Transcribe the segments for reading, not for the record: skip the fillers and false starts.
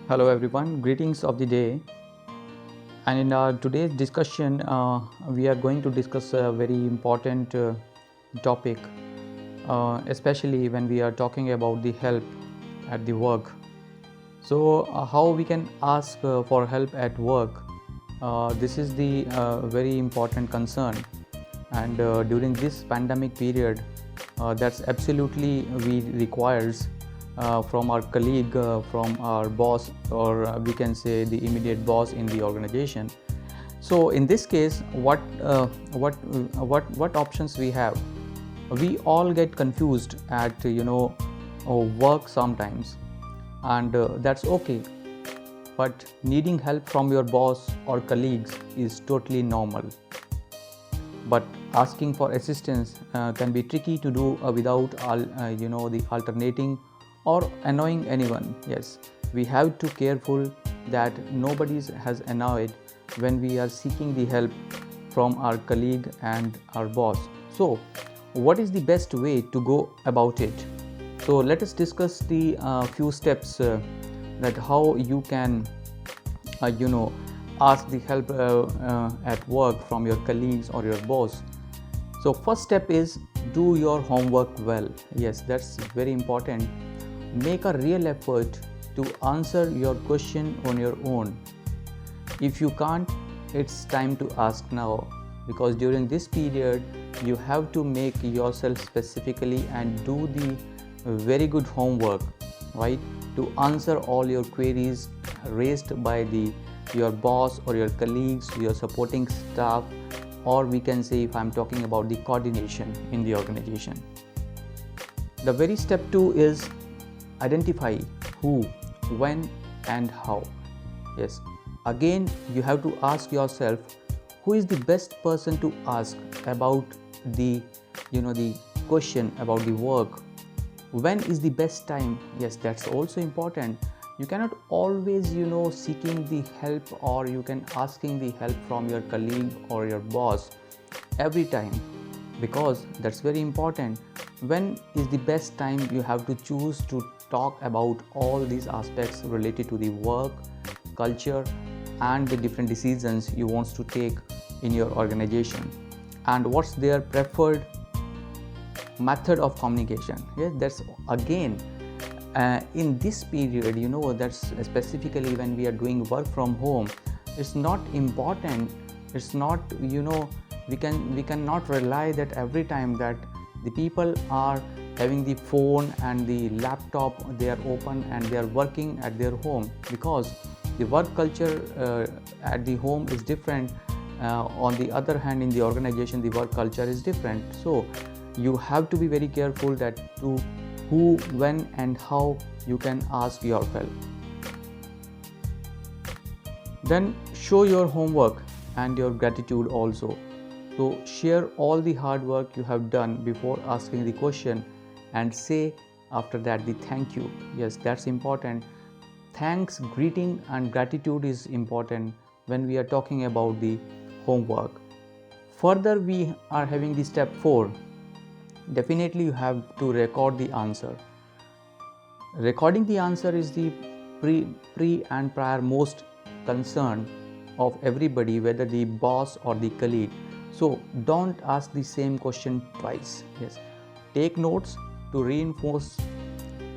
Hello everyone, greetings of the day. And in our today's discussion, we are going to discuss a very important topic, especially when we are talking about the help at the work. So, how we can ask for help at work? This is the very important concern, and during this pandemic period, that's absolutely we requires from our colleague, from our boss, or we can say the immediate boss in the organization. So in this case, what options we have? We all get confused at work sometimes, and that's okay. But needing help from your boss or colleagues is totally normal. But asking for assistance can be tricky to do without the alternating or annoying anyone. Yes, we have to careful that nobody has annoyed when we are seeking the help from our colleague and our boss. So what is the best way to go about it? So let us discuss the few steps that how you can ask the help at work from your colleagues or your boss. So first step is do your homework well. Yes, that's very important. Make a real effort to answer your question on your own. If you can't, it's time to ask now, because during this period you have to make yourself specifically and do the very good homework, right, to answer all your queries raised by your boss or your colleagues, your supporting staff, or we can say, if I'm talking about the coordination in the organization. The very step 2 is identify who, when and how. Yes, again you have to ask yourself who is the best person to ask about the question about the work. When is the best time? Yes, that's also important. You cannot always seeking the help, or you can asking the help from your colleague or your boss every time, because that's very important. When is the best time? You have to choose to talk about all these aspects related to the work culture and the different decisions you want to take in your organization, and what's their preferred method of communication. Yes, that's again in this period, that's specifically when we are doing work from home. It's not important. It's not we cannot rely that every time that the people are having the phone and the laptop, they are open and they are working at their home, because the work culture at the home is different. On the other hand, in the organization the work culture is different. So you have to be very careful that to who, when and how you can ask your help. Then show your homework and your gratitude also. So share all the hard work you have done before asking the question, and say after that the thank you. Yes, that's important. Thanks, greeting and gratitude is important when we are talking about the homework. Further, we are having the step 4. Definitely you have to record the answer. Recording the answer is the pre and prior most concern of everybody, whether the boss or the colleague. So don't ask the same question twice. Yes, take notes to reinforce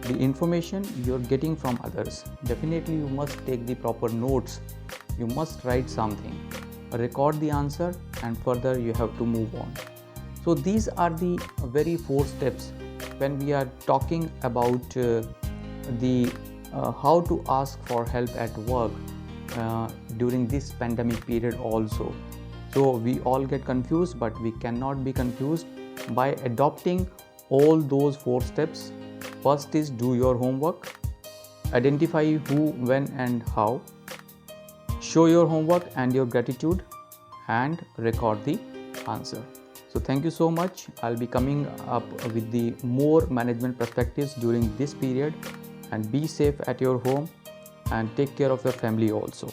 the information you're getting from others. Definitely you must take the proper notes. You must write something, record the answer, and further you have to move on. So these are the very 4 steps when we are talking about the how to ask for help at work during this pandemic period also. So we all get confused, but we cannot be confused by adopting all those 4 steps. First is do your homework, identify who, when and how, show your homework and your gratitude, and record the answer. So thank you so much. I'll be coming up with the more management perspectives during this period, and be safe at your home and take care of your family also.